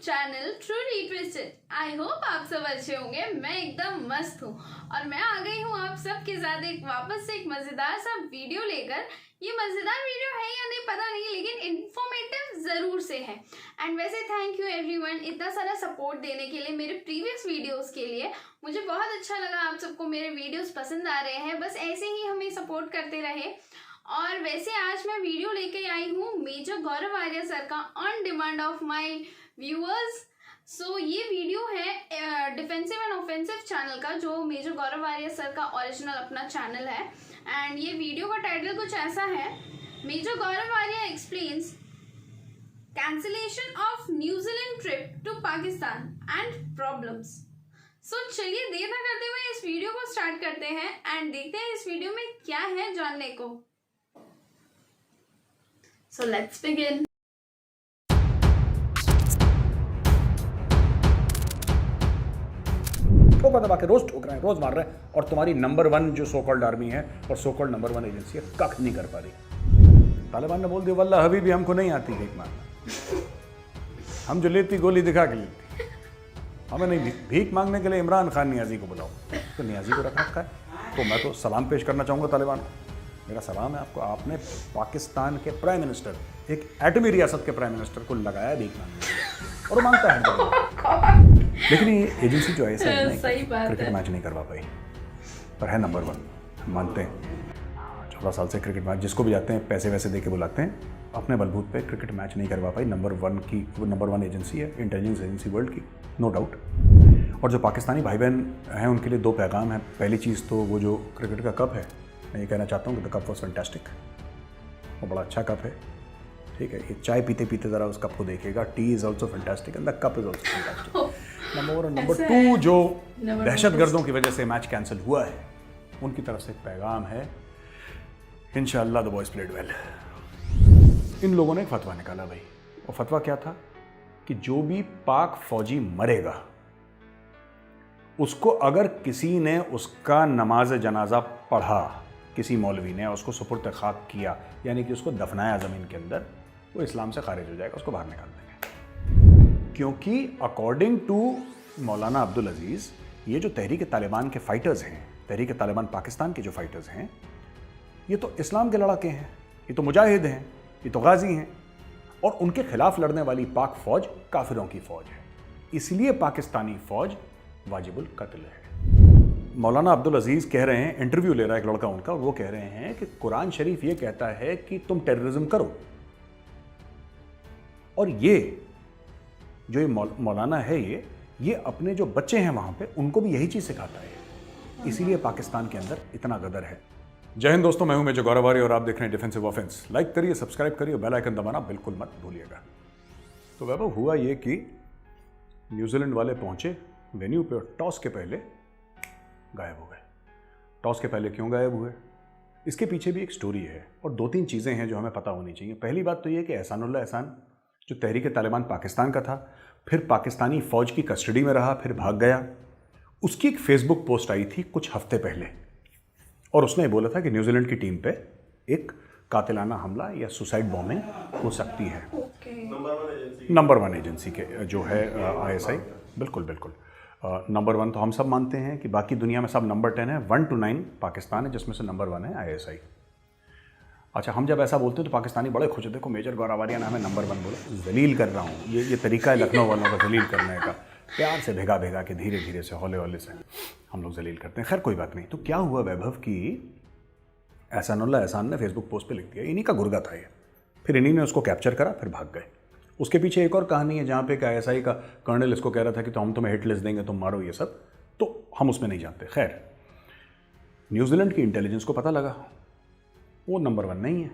Channel truly twisted. I hope आप सब अच्छे होंगे। मैं एकदम मस्त हूँ और मैं आ गई हूँ आप सबके साथ वापस से एक मजेदार सा वीडियो लेकर। ये मजेदार वीडियो है या नहीं पता नहीं, लेकिन इन्फॉर्मेटिव जरूर से है। एंड वैसे थैंक यू एवरीवन इतना सारा सपोर्ट देने के लिए मेरे प्रीवियस वीडियोस के लिए। मुझे बहुत अच्छा लगा, आप सबको मेरे वीडियोस पसंद आ रहे हैं। बस ऐसे ही हमें सपोर्ट करते रहे। और वैसे आज मैं वीडियो लेके आई हूँ मेजर गौरव आर्या सर का on demand of my viewers. So ये वीडियो है डिफेंसिव एंड ऑफेंसिव चैनल का, जो मेजर गौरव आर्या सर का ओरिजिनल अपना चैनल है। एंड ये वीडियो का टाइटल कुछ ऐसा है, major Gaurav Arya explains cancellation of New Zealand trip to Pakistan and problems. So चलिए देर ना करते हुए इस वीडियो को स्टार्ट करते हैं एंड देखते हैं इस वीडियो में क्या है जानने को। So let's begin. ठोकर दबा के रोज ठोक रहे हैं, रोज मार रहे हैं, और तुम्हारी नंबर 1 जो सो कॉल्ड आर्मी है और सो कॉल्ड नंबर 1 एजेंसी है कख नहीं कर पा रही। तालिबान ने बोल दिया वल्लाह हबीबी हमको नहीं आती भीख मांगना, हम जो लेती गोली दिखा के लेती, हमें नहीं भीख मांगने के लिए इमरान खान नियाजी को बुलाओ। तो नियाजी को रख रखा है। तो मैं तो सलाम पेश करना चाहूँगा तालिबान को। मेरा सलाम है आपको, आपने पाकिस्तान के प्राइम मिनिस्टर, एक एटमी रियासत के प्राइम मिनिस्टर को लगाया भीख मांगने के लिए, और मांगता है। लेकिन ये एजेंसी जो है क्रिकेट मैच नहीं करवा पाई, पर है नंबर 1। मानते हैं 14 साल से क्रिकेट मैच जिसको भी जाते हैं पैसे वैसे दे के बुलाते हैं, अपने बलबूत पे क्रिकेट मैच नहीं करवा पाई। नंबर 1 एजेंसी है, इंटेलिजेंस एजेंसी वर्ल्ड की, नो डाउट। और जो पाकिस्तानी भाई बहन हैं उनके लिए 2 पैगाम हैं। पहली चीज़ तो वो जो क्रिकेट का कप है, मैं ये कहना चाहता हूँ कि द कप वॉज फैंटास्टिक, वो बड़ा अच्छा कप है, ठीक है। ये चाय पीते पीते ज़रा उस कप को देखिएगा, T is also fantastic and the cup is also fantastic. Number 1 और नंबर 2 जो दहशतगर्दों की वजह से मैच कैंसिल हुआ है, उनकी तरफ से एक पैगाम है, इंशाअल्लाह द बॉयज़ प्लेड वेल। इन लोगों ने एक फतवा निकाला भाई, और फतवा क्या था कि जो भी पाक फौजी मरेगा उसको अगर किसी ने उसका नमाज जनाजा पढ़ा, किसी मौलवी ने उसको सुपुर्द खाक किया, यानी कि उसको दफनाया ज़मीन के अंदर, वो इस्लाम से खारिज हो जाएगा, उसको बाहर निकाल देंगे। क्योंकि अकॉर्डिंग टू मौलाना अब्दुल अजीज़, ये जो तहरीक तालिबान के फ़ाइटर्स हैं, तहरीक तालिबान पाकिस्तान के जो फ़ाइटर्स हैं, ये तो इस्लाम के लड़ाके हैं, ये तो मुजाहिद हैं, ये तो गाजी हैं, और उनके खिलाफ लड़ने वाली पाक फ़ौज काफिरों की फ़ौज है, इसलिए पाकिस्तानी फ़ौज वाजिबुल कत्ल है। मौलाना अब्दुल अजीज़ कह रहे हैं, इंटरव्यू ले रहा है एक लड़का उनका, और वो कह रहे हैं कि कुरान शरीफ ये कहता है कि तुम टेररिज्म करो, और ये जो ये मौलाना है ये अपने जो बच्चे हैं वहाँ पे उनको भी यही चीज़ सिखाता है, इसीलिए पाकिस्तान के अंदर इतना गदर है। जय हिंद दोस्तों, मैं हूं मेजर गौरव आर्या और आप देख रहे हैं डिफेंसिव ऑफेंस। लाइक करिए, सब्सक्राइब करिए, बेल आइकन दबाना बिल्कुल मत भूलिएगा। तो वैभव हुआ ये कि न्यूजीलैंड वाले पहुंचे वेन्यू पे और टॉस के पहले गायब हो गए। टॉस के पहले क्यों गायब हुए, इसके पीछे भी एक स्टोरी है, और 2-3 चीज़ें हैं जो हमें पता होनी चाहिए। पहली बात तो ये कि एहसानुल्लाह एहसान जो तहरीक तालिबान पाकिस्तान का था, फिर पाकिस्तानी फ़ौज की कस्टडी में रहा, फिर भाग गया। उसकी एक फेसबुक पोस्ट आई थी कुछ हफ्ते पहले, और उसने बोला था कि न्यूजीलैंड की टीम पे एक कातिलाना हमला या सुसाइड बॉम्बिंग हो सकती है। नंबर 1 एजेंसी के जो है ISI, बिल्कुल बिल्कुल नंबर 1 तो हम सब मानते हैं कि बाकी दुनिया में सब नंबर 10 है, 1 to 9 पाकिस्तान है, जिसमें से नंबर 1 है ISI। अच्छा, हम जब ऐसा बोलते हैं तो पाकिस्तानी बड़े खुश होते, देखो मेजर गौरव आर्या ने हमें नंबर 1 बोला। जलील कर रहा हूँ, ये तरीका है लखनऊ वालों का जलील करने का, प्यार से भेगा भेगा के धीरे धीरे से हौले हौले से हम लोग जलील करते हैं। खैर कोई बात नहीं। तो क्या हुआ वैभव की एहसानुल्लाह एहसान ने फेसबुक पोस्ट पे लिख दिया, इन्हीं का गुर्गा था ये, फिर इन्हीं ने उसको कैप्चर करा, फिर भाग गए। उसके पीछे एक और कहानी है जहाँ पे ISI का कर्नल इसको कह रहा था कि तो हम तुम्हें हिट लिस्ट देंगे, तुम मारो ये सब, तो हम उसमें नहीं जानते। खैर न्यूजीलैंड की इंटेलिजेंस को पता लगा वो नंबर 1 नहीं है,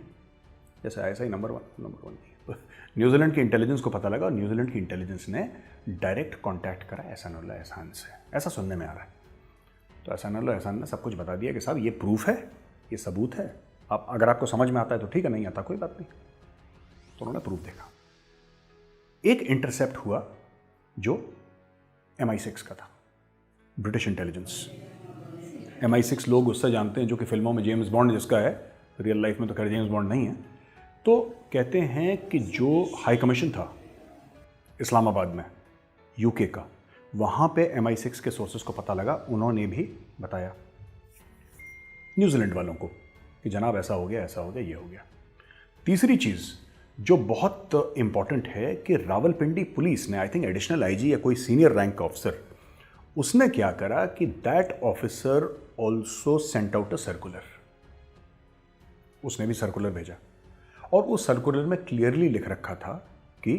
जैसे ISI नंबर 1 नहीं है। तो न्यूजीलैंड की इंटेलिजेंस को पता लगा, और न्यूजीलैंड की इंटेलिजेंस ने डायरेक्ट कांटेक्ट करा एहसानुल्लाह एहसान से, ऐसा सुनने में आ रहा है। तो एहसानुल्लाह एहसान ने सब कुछ बता दिया कि साहब ये प्रूफ है, ये सबूत है, आप अगर आपको समझ में आता है तो ठीक है, नहीं आता कोई बात नहीं। तो उन्होंने प्रूफ देखा। एक इंटरसेप्ट हुआ जो MI6 का था, ब्रिटिश इंटेलिजेंस। MI6 लोग उससे जानते हैं जो कि फिल्मों में जेम्स बॉन्ड जिसका है, रियल लाइफ में तो खैर जेम्स बॉन्ड नहीं है। तो कहते हैं कि जो हाई कमीशन था इस्लामाबाद में, यूके का, वहाँ पे MI6 के सोर्सेस को पता लगा, उन्होंने भी बताया न्यूजीलैंड वालों को कि जनाब ऐसा हो गया, ऐसा हो गया, ये हो गया। तीसरी चीज़ जो बहुत इंपॉर्टेंट है कि रावलपिंडी पुलिस ने, आई थिंक एडिशनल आईजी या कोई सीनियर रैंक का ऑफिसर, उसने क्या करा कि that officer also sent out a circular, उसने भी सर्कुलर भेजा और उस सर्कुलर में क्लियरली लिख रखा था कि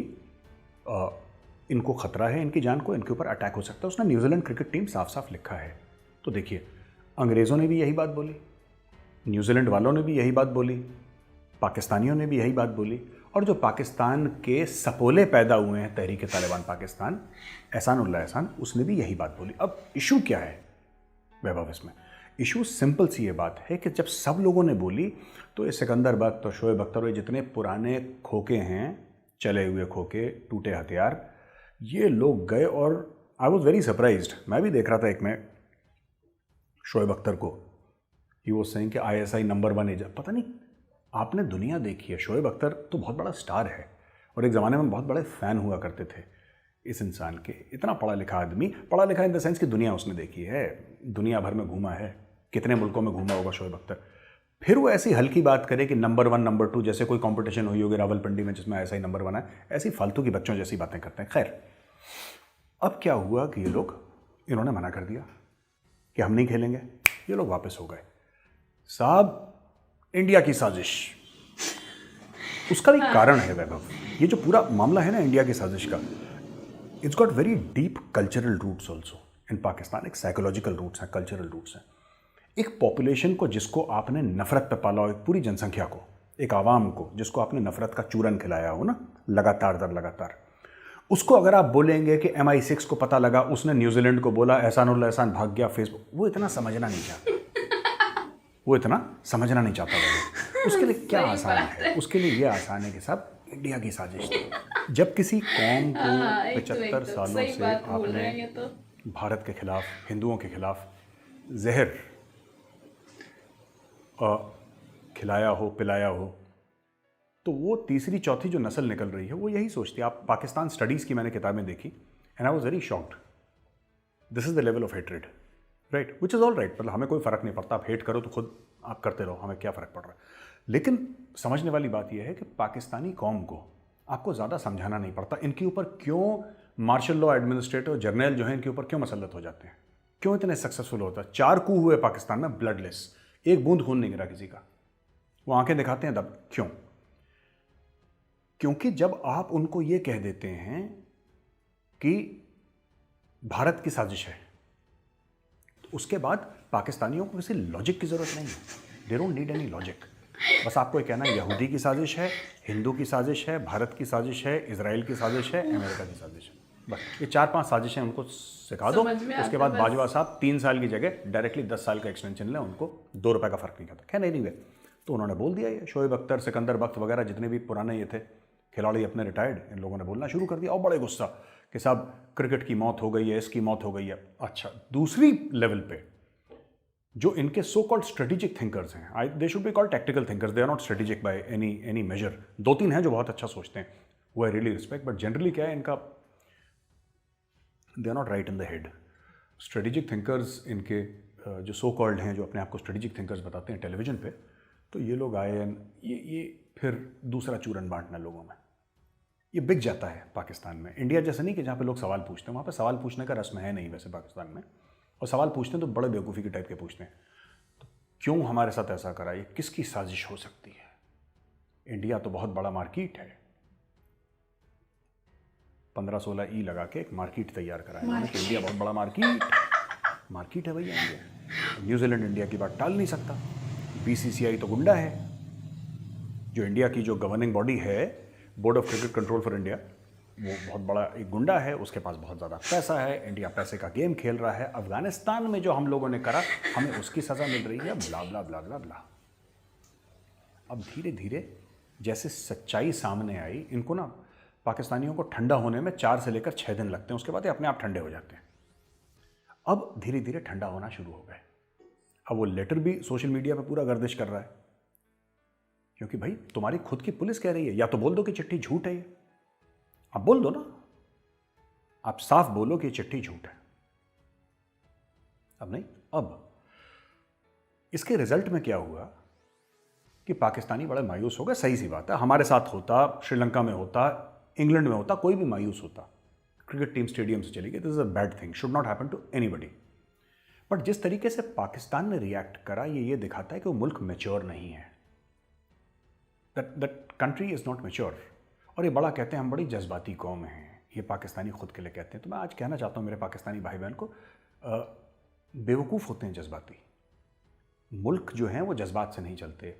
इनको खतरा है, इनकी जान को, इनके ऊपर अटैक हो सकता है। उसने न्यूजीलैंड क्रिकेट टीम साफ साफ लिखा है। तो देखिए, अंग्रेज़ों ने भी यही बात बोली, न्यूजीलैंड वालों ने भी यही बात बोली, पाकिस्तानियों ने भी यही बात बोली, और जो पाकिस्तान के सपोले पैदा हुए हैं तहरीक तालिबान पाकिस्तान, एहसानुल्लाह एहसान, उसने भी यही बात बोली। अब इशू क्या है वैभव इसमें? इशू सिंपल सी ये बात है कि जब सब लोगों ने बोली तो ये सिकंदर बख्त और शोएब अख्तर और जितने पुराने खोखे हैं, चले हुए खोखे, टूटे हथियार, ये लोग गए और आई वॉज वेरी सरप्राइज्ड। मैं भी देख रहा था एक में शोएब अख्तर को, ही वॉज सेइंग कि ISI नंबर 1 एजेंट। पता नहीं, आपने दुनिया देखी है, शोएब अख्तर तो बहुत बड़ा स्टार है और एक ज़माने में बहुत बड़े फ़ैन हुआ करते थे इस इंसान के। इतना पढ़ा लिखा आदमी, पढ़ा लिखा इन द सेंस कि दुनिया उसने देखी है, दुनिया भर में घूमा है, कितने मुल्कों में घूमा होगा शोएब अख्तर। फिर वो ऐसी हल्की बात करे कि नंबर 1 नंबर 2, जैसे कोई कंपटीशन हुई होगी रावलपिंडी में जिसमें ISI नंबर 1 है, ऐसी फालतू की बच्चों जैसी बातें करते हैं। खैर, अब क्या हुआ कि ये लोग, इन्होंने मना कर दिया कि हम नहीं खेलेंगे, ये लोग वापस हो गए। साहब, इंडिया की साजिश, उसका भी कारण है वैभव। ये जो पूरा मामला है ना इंडिया की साजिश का, it's got very deep cultural roots also in Pakistan. एक साइकोलॉजिकल रूट्स हैं, कल्चरल रूट्स हैं। एक पॉपुलेशन को जिसको आपने नफरत पे पाला हो, एक पूरी जनसंख्या को, एक आवाम को जिसको आपने नफरत का चूरन खिलाया हो ना, लगातार दर लगातार, उसको अगर आप बोलेंगे कि MI6 को पता लगा, उसने न्यूजीलैंड को बोला, एहसानुल्लाह एहसान भाग गया फेसबुक, वो इतना समझना नहीं चाहता, वो इतना समझना नहीं चाहता वो। उसके लिए क्या आसान है? उसके लिए ये आसान है कि सब इंडिया की साजिश थी। जब किसी कौम को 75 सालों से आपने भारत के खिलाफ, हिंदुओं के खिलाफ जहर खिलाया हो, पिलाया हो, तो वो तीसरी चौथी जो नस्ल निकल रही है वो यही सोचती है। आप पाकिस्तान स्टडीज़ की मैंने किताबें देखी and I was very shocked. This is the level of hatred, right, which is all right. मतलब हमें कोई फ़र्क नहीं पड़ता, आप हेट करो तो खुद आप करते रहो, हमें क्या फ़र्क पड़ रहा है। लेकिन समझने वाली बात यह है कि पाकिस्तानी कौम को आपको ज़्यादा समझाना नहीं पड़ता, इनके ऊपर क्यों मार्शल लॉ एडमिनिस्ट्रेटर जर्नल जो है इनके ऊपर क्यों मसलत हो जाते हैं, क्यों इतने सक्सेसफुल होता है। 4 कू हुए पाकिस्तान में ब्लडलेस, एक बूंद खून नहीं गिरा किसी का, वो आंखें दिखाते हैं दब। क्यों? क्योंकि जब आप उनको ये कह देते हैं कि भारत की साजिश है, तो उसके बाद पाकिस्तानियों को किसी लॉजिक की ज़रूरत नहीं है। They don't need any logic. बस आपको ये कहना है यहूदी की साजिश है, हिंदू की साजिश है, भारत की साजिश है, इजराइल की साजिश है, अमेरिका की साजिश है। बस ये 4-5 साजिशें उनको सिखा दो, उसके बाद बाजवा साहब 3 साल की जगह डायरेक्टली 10 साल का एक्सटेंशन लें, उनको 2 रुपये का फ़र्क नहीं करता। खैर नहीं हुए तो उन्होंने बोल दिया। ये शोएब अख्तर, सिकंदर बख्त वगैरह जितने भी पुराने ये थे खिलाड़ी अपने रिटायर्ड, इन लोगों ने बोलना शुरू कर दिया और बड़े गुस्सा कि साहब क्रिकेट की मौत हो गई है, इसकी मौत हो गई है। अच्छा, दूसरी लेवल पे जो इनके सो कॉल्ड स्ट्रेटेजिक थिंकर्स हैं, they should be called tactical thinkers, they are not strategic by any measure. 2-3 हैं जो बहुत अच्छा सोचते हैं, वो I really respect, but generally क्या है इनका, they are not right in the head. Strategic thinkers इनके जो सो कॉल्ड हैं, जो अपने आप को स्ट्रेटेजिक थिंकर्स बताते हैं टेलीविजन पे, तो ये लोग आए ये फिर दूसरा चूरन बांटना लोगों में, ये बिक जाता है पाकिस्तान में। इंडिया जैसे नहीं कि जहाँ पे लोग सवाल पूछते हैं, वहाँ पे सवाल पूछने का रस्म है नहीं वैसे पाकिस्तान में, और सवाल पूछते हैं तो बड़े बेवकूफ़ी के टाइप के पूछते हैं। तो क्यों हमारे साथ ऐसा करा, ये किसकी साजिश हो सकती है? इंडिया तो बहुत बड़ा मार्केट है, 15-16 ई लगा के एक मार्केट तैयार करा है कि इंडिया बहुत बड़ा मार्केट है भैया इंडिया। न्यूजीलैंड इंडिया की बात टाल नहीं सकता। BCCI तो गुंडा है, जो इंडिया की जो गवर्निंग बॉडी है, board of cricket control for India, वो बहुत बड़ा एक गुंडा है, उसके पास बहुत ज़्यादा पैसा है, इंडिया पैसे का गेम खेल रहा है। अफगानिस्तान में जो हम लोगों ने करा, हमें उसकी सज़ा मिल रही है, ब्ला ब्ला ब्ला ब्ला ब्ला। अब धीरे धीरे जैसे सच्चाई सामने आई, इनको ना पाकिस्तानियों को ठंडा होने में 4 से लेकर 6 दिन लगते हैं, उसके बाद ये अपने आप ठंडे हो जाते हैं। अब धीरे धीरे ठंडा होना शुरू हो गए। अब वो लेटर भी सोशल मीडिया पे पूरा गर्दिश कर रहा है, क्योंकि भाई तुम्हारी खुद की पुलिस कह रही है, या तो बोल दो कि चिट्ठी झूठ है, ये आप बोल दो ना, आप साफ बोलो कि ये चिट्ठी झूठ है। अब नहीं, अब इसके रिजल्ट में क्या हुआ कि पाकिस्तानी बड़े मायूस हो गए। सही सी बात है, हमारे साथ होता, श्रीलंका में होता, इंग्लैंड में होता, कोई भी मायूस होता। क्रिकेट टीम स्टेडियम से चली गई, this is a bad thing, should not happen to anybody. But जिस तरीके से पाकिस्तान ने रिएक्ट करा, ये दिखाता है कि वो मुल्क मैच्योर नहीं है। That country is not mature. और ये बड़ा कहते हैं हम बड़ी जज्बाती कौम हैं, ये पाकिस्तानी खुद के लिए कहते हैं। तो मैं आज कहना चाहता हूँ मेरे पाकिस्तानी भाई बहन को, बेवकूफ़ होते हैं जज्बाती। मुल्क जो हैं वो जज्बात से नहीं चलते,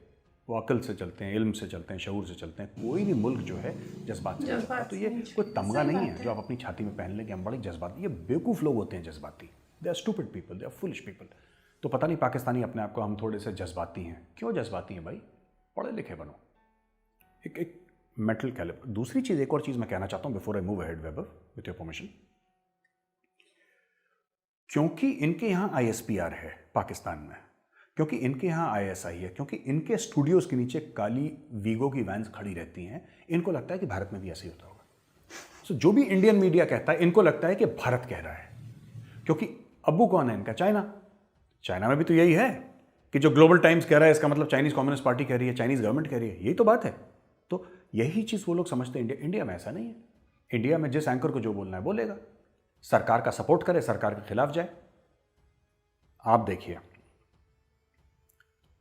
वो अकल से चलते हैं, इल्म से चलते हैं, शऊर से चलते हैं। कोई भी मुल्क जो है जज्बात से चलता है। तो ये कोई तमगा नहीं है जो आप अपनी छाती में पहन लेंगे हम बड़ी जज्बाती। ये बेवकूफ़ लोग होते हैं जज्बाती। They are stupid people, they are foolish people. तो पता नहीं पाकिस्तानी अपने आप को हम थोड़े से जज्बाती हैं। क्यों जज्बाती हैं भाई? पढ़े लिखे बनो, एक मेंटल कैलिबर। दूसरी चीज़, एक और चीज़ मैं कहना चाहता हूँ before I move ahead Vaibhav with your permission. क्योंकि इनके यहाँ ISPR है पाकिस्तान में, क्योंकि इनके यहाँ ISI है, क्योंकि इनके स्टूडियोज़ के नीचे काली वीगो की वैन्स खड़ी रहती हैं, इनको लगता है कि भारत में भी ऐसे ही होता होगा। सो जो भी इंडियन मीडिया कहता है, इनको लगता है कि भारत कह रहा है। क्योंकि अब्बू कौन है इनका? चाइना में भी तो यही है कि जो ग्लोबल टाइम्स कह रहा है इसका मतलब चाइनीज़ कम्युनिस्ट पार्टी कह रही है, चाइनीज़ गवर्नमेंट कह रही है। यही तो बात है। तो यही चीज़ वो लोग समझते हैं। इंडिया में ऐसा नहीं है। इंडिया में जिस एंकर को जो बोलना है बोलेगा, सरकार का सपोर्ट करे, सरकार के खिलाफ जाए। आप देखिए,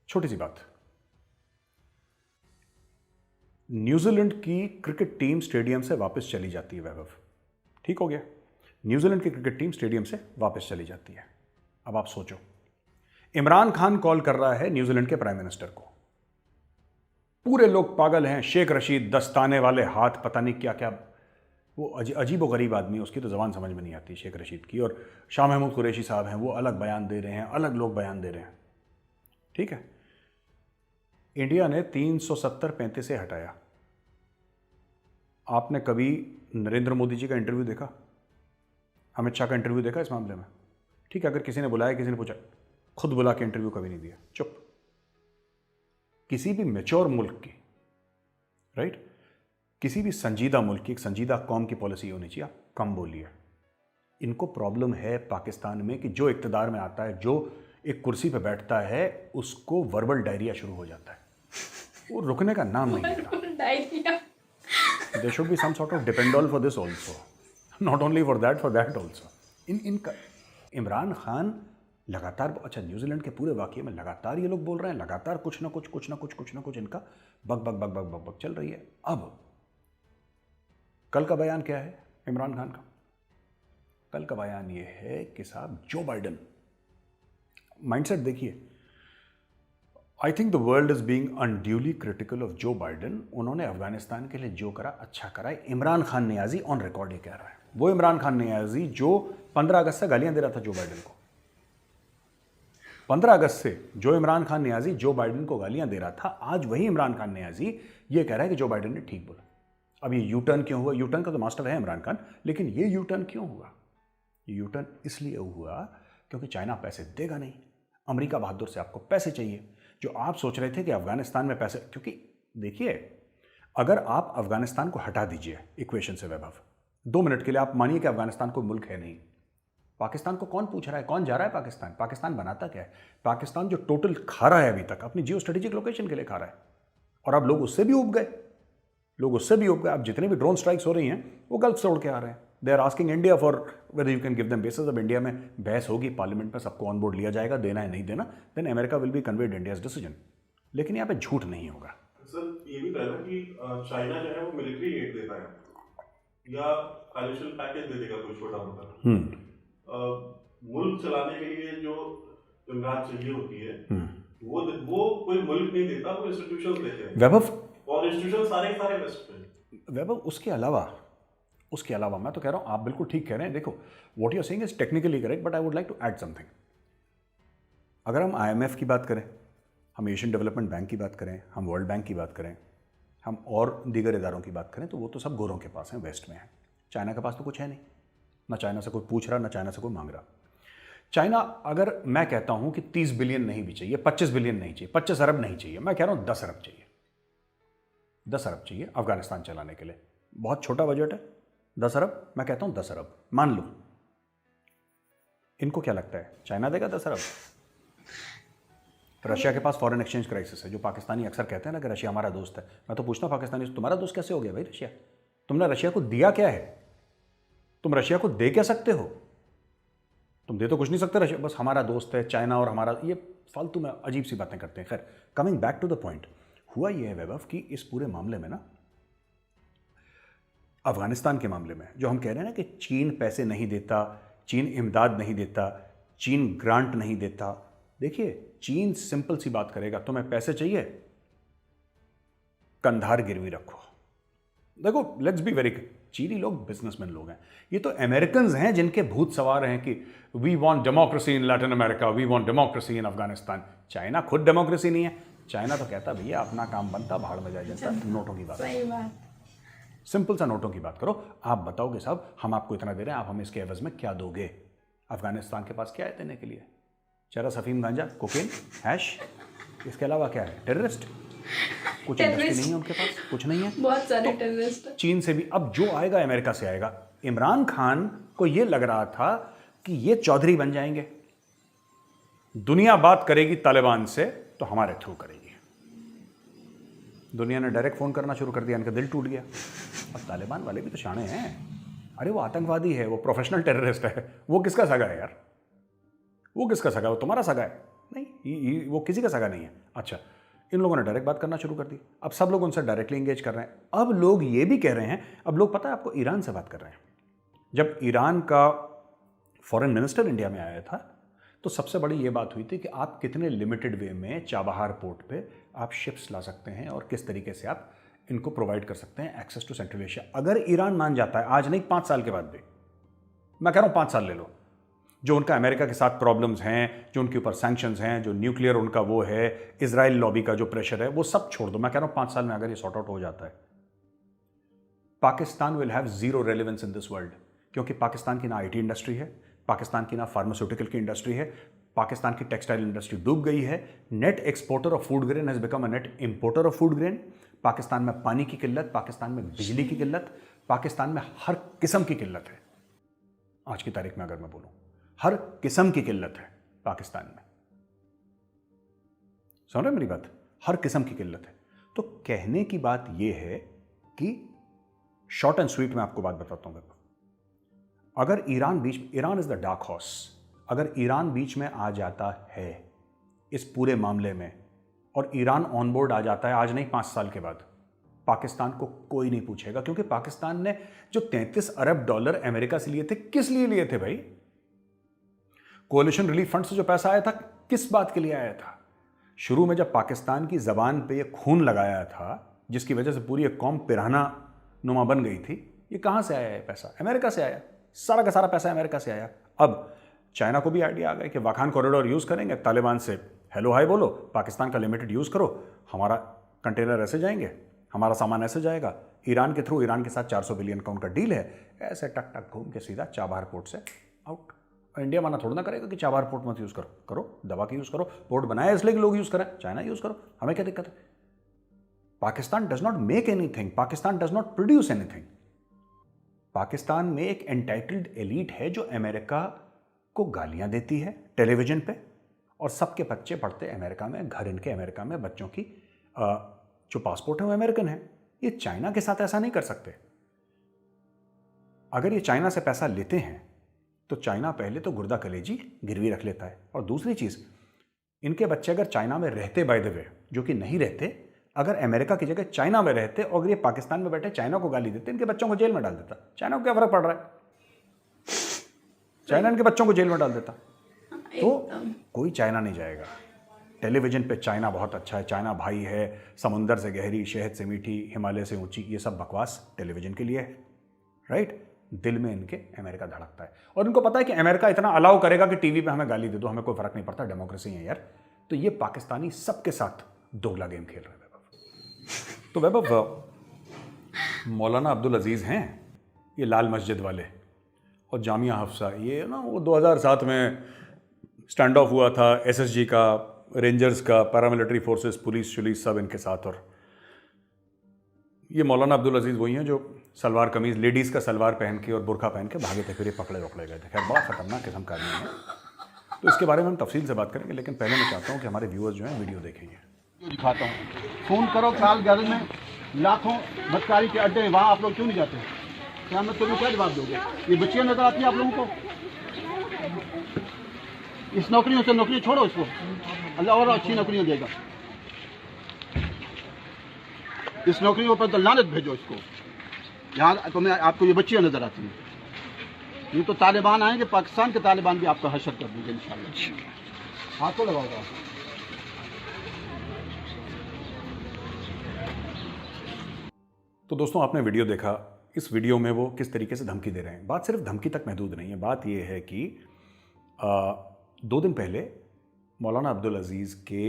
छोटी सी बात, न्यूजीलैंड की क्रिकेट टीम स्टेडियम से वापस चली जाती है वैभव। ठीक हो गया, न्यूजीलैंड की क्रिकेट टीम स्टेडियम से वापस चली जाती है। अब आप सोचो, इमरान खान कॉल कर रहा है न्यूजीलैंड के प्राइम मिनिस्टर को। पूरे लोग पागल हैं, शेख रशीद, दस्ताने वाले हाथ, पता नहीं क्या क्या, वो अजीब व गरीब आदमी, उसकी तो ज़बान समझ में नहीं आती शेख रशीद की। और शाह महमूद कुरैशी साहब हैं, वो अलग बयान दे रहे हैं, अलग लोग बयान दे रहे हैं। ठीक है, इंडिया ने 370-35 से हटाया। आपने कभी नरेंद्र मोदी जी का इंटरव्यू देखा? अमित शाह का इंटरव्यू देखा इस मामले में? ठीक है, अगर किसी ने बुलाया, किसी ने पूछा, खुद बुला के इंटरव्यू कभी नहीं दिया, चुप। किसी भी मैच्योर मुल्क की, राइट, किसी भी संजीदा मुल्क की, एक संजीदा कौम की पॉलिसी होनी चाहिए, आप कम बोलिए। इनको प्रॉब्लम है पाकिस्तान में कि जो इक़्तिदार में आता है, जो एक कुर्सी पे बैठता है, उसको वर्बल डायरिया शुरू हो जाता है, वो रुकने का नाम नहीं लेता। There should be some sort of dependol for this also, not only for that also. इनका इमरान खान लगातार, अच्छा न्यूजीलैंड के पूरे वाक़ये में लगातार ये लोग बोल रहे हैं, लगातार कुछ ना कुछ इनका बक चल रही है। अब कल का बयान क्या है इमरान खान का? कल का बयान ये है कि साहब जो बाइडन, माइंडसेट देखिए, I think the world is being unduly critical of जो बाइडन। उन्होंने अफगानिस्तान के लिए जो करा अच्छा करा है। इमरान खान नियाजी ऑन रिकॉर्ड ये कह रहा है, वो इमरान खान नियाजी जो 15 अगस्त से गालियां दे रहा था जो बाइडन को। 15 अगस्त से जो इमरान खान नियाजी जो बाइडन को गालियां दे रहा था, आज वही इमरान खान नियाजी ये कह रहा है कि जो बाइडन ने ठीक बोला। अब ये यू टर्न क्यों हुआ? यू टर्न का तो मास्टर है इमरान खान, लेकिन ये यू टर्न क्यों हुआ? ये यू टर्न इसलिए हुआ क्योंकि चाइना पैसे देगा नहीं। अमेरिका बहादुर से आपको पैसे चाहिए। जो आप सोच रहे थे कि अफगानिस्तान में पैसे, क्योंकि देखिए, अगर आप अफगानिस्तान को हटा दीजिए इक्वेशन से वैभव, 2 मिनट के लिए आप मानिए कि अफगानिस्तान कोई मुल्क है नहीं। पाकिस्तान को कौन पूछ रहा है, कौन जा रहा है पाकिस्तान? पाकिस्तान बनाता क्या है? पाकिस्तान जो टोटल खा रहा है अभी तक अपनी जियो स्ट्रेटेजिक लोकेशन के लिए खा रहा है, और अब लोग उससे भी उब गए, अब जितने भी ड्रोन स्ट्राइक्स हो रही हैं वो गल्फ से उड़ के आ रहे हैं। They are asking India for whether you can give them bases. अब इंडिया में बहस होगी, पार्लियामेंट में सबको ऑन बोर्ड लिया जाएगा, देना है नहीं देना, then America will be conveyed India's decision. लेकिन यहाँ पे झूठ नहीं होगा। सर ये भी कहना कि चाइना जो है वो मिलिट्री एड देता है या फाइनेंशियल पैकेज दे देगा कोई छोटा मोटा, मुल्क चलाने के लिए जो इमदाद चाहिए होती है वो कोई मुल्क नहीं देता, वो इंस्टीट्यूशन देते हैं वैभव, और इंस्टीट्यूशन सारे वेस्ट में। वैभव, उसके अलावा मैं तो कह रहा हूँ, आप बिल्कुल ठीक कह रहे हैं। देखो, what you are saying is technically correct, but I would like to add something. अगर हम IMF की बात करें, हम एशियन डेवलपमेंट बैंक की बात करें, हम वर्ल्ड बैंक की बात करें, हम और दीगर इदारों की बात करें, तो वो तो सब गोरों के पास हैं, वेस्ट में है। चाइना के पास तो कुछ है नहीं, ना चाइना से कोई पूछ रहा, ना चाइना से कोई मांग रहा। चाइना, अगर मैं कहता हूँ कि 30 बिलियन नहीं भी चाहिए, 25 बिलियन नहीं चाहिए, 25 अरब नहीं चाहिए, मैं कह रहा हूँ 10 अरब चाहिए, 10 अरब चाहिए अफगानिस्तान चलाने के लिए। बहुत छोटा बजट है, 10 अरब, मैं कहता हूं 10 अरब मान लो, इनको क्या लगता है चाइना देगा 10 अरब? रशिया के पास फॉरेन एक्सचेंज क्राइसिस है, जो पाकिस्तानी अक्सर कहते हैं ना कि रशिया हमारा दोस्त है। मैं तो पूछता हूं पाकिस्तानी से, तुम्हारा दोस्त कैसे हो गया भाई रशिया? तुमने रशिया को दिया क्या है? तुम रशिया को दे क्या सकते हो? तुम दे तो कुछ नहीं सकते रशिया, बस हमारा दोस्त है चाइना और हमारा, ये फालतू में अजीब सी बातें करते हैं। खैर, coming back to the point, हुआ ये है वैभव कि इस पूरे मामले में ना, अफगानिस्तान के मामले में जो हम कह रहे हैं ना कि चीन पैसे नहीं देता, चीन इमदाद नहीं देता, चीन ग्रांट नहीं देता, देखिए चीन सिंपल सी बात करेगा, तुम्हें पैसे चाहिए कंधार गिरवी रखो। देखो लेट्स बी वेरी, चीनी लोग बिजनेसमैन लोग हैं, ये तो अमेरिकन हैं जिनके भूत सवार हैं कि we want democracy in Latin America, we want democracy in Afghanistan. China खुद डेमोक्रेसी नहीं है, चाइना तो कहता भैया अपना काम बनता, भाड़ में जाए जनता, नोटों की बात, सही बात, सिंपल सा नोटों की बात करो। आप बताओगे साहब हम आपको इतना दे रहे हैं, आप हमें इसके एवज में क्या दोगे? अफगानिस्तान के पास क्या है देने के लिए? चरस, अफीम, गांजा, कोकेन, हैश, इसके अलावा क्या है? टेररिस्ट? कुछ इंडस्ट्री नहीं है उनके पास, कुछ नहीं है, बहुत सारे टेररिस्ट। चीन से भी अब जो आएगा अमेरिका से आएगा। इमरान खान को यह लग रहा था कि ये चौधरी बन जाएंगे, दुनिया बात करेगी तालिबान से तो हमारे थ्रू करेगी। दुनिया ने डायरेक्ट फोन करना शुरू कर दिया, इनका दिल टूट गया। अब तालिबान वाले भी तो शाणे हैं, अरे वो आतंकवादी है, वो प्रोफेशनल टेररिस्ट है, वो किसका सगा है यार? वो किसका सगा? वो तुम्हारा सगा है? नहीं, वो किसी का सगा नहीं है। अच्छा, इन लोगों ने डायरेक्ट बात करना शुरू कर दी, अब सब लोग उनसे डायरेक्टली एंगेज कर रहे हैं। अब लोग ये भी कह रहे हैं, अब लोग पता है आपको ईरान से बात कर रहे हैं। जब ईरान का फॉरेन मिनिस्टर इंडिया में आया था तो सबसे बड़ी ये बात हुई थी कि आप कितने लिमिटेड वे में चाबहार पोर्ट पे आप शिप्स ला सकते हैं और किस तरीके से आप इनको प्रोवाइड कर सकते हैं एक्सेस टू सेंट्रल एशिया। अगर ईरान मान जाता है, आज नहीं 5 साल के बाद भी, मैं कह रहा हूँ 5 साल ले लो, जो उनका अमेरिका के साथ प्रॉब्लम्स हैं, जो उनके ऊपर सैंक्शंस हैं, जो न्यूक्लियर उनका वो है, इजराइल लॉबी का जो प्रेशर है, वो सब छोड़ दो। मैं कह रहा हूँ 5 साल में अगर ये सॉर्ट आउट हो जाता है, Pakistan will have zero relevance in this world, क्योंकि पाकिस्तान की ना आईटी इंडस्ट्री है, पाकिस्तान की ना फार्मास्यूटिकल की इंडस्ट्री है, पाकिस्तान की टेक्सटाइल इंडस्ट्री डूब गई है, net exporter of food grain has become a net importer of food grain. Pakistan में पानी की किल्लत, पाकिस्तान में बिजली की किल्लत, पाकिस्तान में हर किस्म की किल्लत है। आज की तारीख में अगर मैं बोलूं, हर किस्म की किल्लत है पाकिस्तान में। सुन रहे मेरी बात? हर किस्म की किल्लत है। तो कहने की बात यह है कि शॉर्ट एंड स्वीट में आपको बात बताता हूं, अगर Iran is the dark horse, अगर ईरान बीच में आ जाता है इस पूरे मामले में और ईरान ऑन बोर्ड आ जाता है, आज नहीं 5 साल के बाद, पाकिस्तान को कोई नहीं पूछेगा, क्योंकि पाकिस्तान ने जो $33 अरब अमेरिका से लिए थे, किस लिए लिए थे भाई? कोalition रिलीफ फंड से जो पैसा आया था, किस बात के लिए आया था? शुरू में जब पाकिस्तान की जबान पे ये खून लगाया था, जिसकी वजह से पूरी एक कौम पिराना नुमा बन गई थी, ये कहां से आया है पैसा? अमेरिका से आया, सारा का सारा पैसा अमेरिका से आया। अब चाइना को भी आइडिया आ गया कि वाखान कॉरिडोर यूज करेंगे, तालिबान से हेलो हाय बोलो, पाकिस्तान का लिमिटेड यूज करो, हमारा कंटेनर ऐसे जाएंगे, हमारा सामान ऐसे जाएगा, ईरान के थ्रू, ईरान के साथ 400 बिलियन का उनका डील है, ऐसे टक टक घूम के सीधा चाबहार पोर्ट से आउट। इंडिया माना थोड़ा ना करेगा कि चाबहार पोर्ट मत यूज करो, करो दबा के यूज करो, पोर्ट बनाया इसलिए कि लोग यूज करें, चाइना यूज करो, हमें क्या दिक्कत है? Pakistan does not make anything, Pakistan does not produce anything. Pakistan में एक एंटाइटल्ड एलीट है जो अमेरिका को गालियां देती है टेलीविजन पे, और सबके बच्चे पढ़ते अमेरिका में, घर इनके अमेरिका में, बच्चों की जो पासपोर्ट है वो अमेरिकन है। ये चाइना के साथ ऐसा नहीं कर सकते। अगर ये चाइना से पैसा लेते हैं तो चाइना पहले तो गुर्दा कलेजी गिरवी रख लेता है, और दूसरी चीज, इनके बच्चे अगर चाइना में रहते, बाय द वे, जो कि नहीं रहते, अगर अमेरिका की जगह चाइना में रहते और अगर ये पाकिस्तान में बैठे चाइना को गाली देते, इनके बच्चों को जेल में डाल देता। चाइना को क्या फर्क पड़ रहा है? चाइना इनके बच्चों को जेल में डाल देता। तो कोई चाइना नहीं जाएगा। टेलीविजन पे चाइना बहुत अच्छा है, चाइना भाई है, समुंदर से गहरी, शहद से मीठी, हिमालय से ऊंची, ये सब बकवास टेलीविजन के लिए है, राइट? दिल में इनके अमेरिका धड़कता है, और इनको पता है कि अमेरिका इतना अलाउ करेगा कि टीवी पे हमें गाली दे दो, हमें कोई फर्क नहीं पड़ता, डेमोक्रेसी है यार। तो ये पाकिस्तानी सबके साथ दोगला गेम खेल रहे हैं वैभव। तो वैभव, मौलाना अब्दुल अजीज हैं ये लाल मस्जिद वाले, और जामिया हफ्सा, ये ना वो 2007 में स्टैंड ऑफ हुआ था एसएसजी का, रेंजर्स का, पैरामिलिट्री फोर्सेस, पुलिस शुलिस सब इनके साथ, और ये मौलाना अब्दुल अजीज़ वही हैं जो सलवार कमीज़, लेडीज़ का सलवार पहन के और बुरखा पहन के भागे थे, फिर ये पकड़े गए थे। खैर, बड़ा ख़तरनाक किस्म का आदमी है, तो इसके बारे में हम तफसील से बात करेंगे, लेकिन पहले मैं चाहता हूँ कि हमारे व्यूअर्स जो हैं वीडियो देखेंगे। दिखाता हूँ, फ़ोन करो काल गैरेज में लाखों बदकारी के अड्डे हैं, वहाँ आप लोग क्यों नहीं जाते? क्या मैं तुम्हें क्या जवाब दोगे? ये बच्चियाँ नजर आती हैं आप लोगों को? इस नौकरियों से नौकरी छोड़ो, इसको अल्लाह और अच्छी नौकरियाँ देगा। इस नौकरियों पर तो लानत भेजो इसको। यहाँ तुम्हें आपको ये बच्चियाँ नजर आती हैं। ये तो तालिबान आएंगे, पाकिस्तान के तालिबान भी आपका हशर कर देंगे इंशाल्लाह। हाथ को लगाओगा। तो दोस्तों, आपने वीडियो देखा। इस वीडियो में वो किस तरीके से धमकी दे रहे हैं। बात सिर्फ धमकी तक महदूद नहीं है। बात ये है कि 2 दिन पहले मौलाना अब्दुल अजीज़ के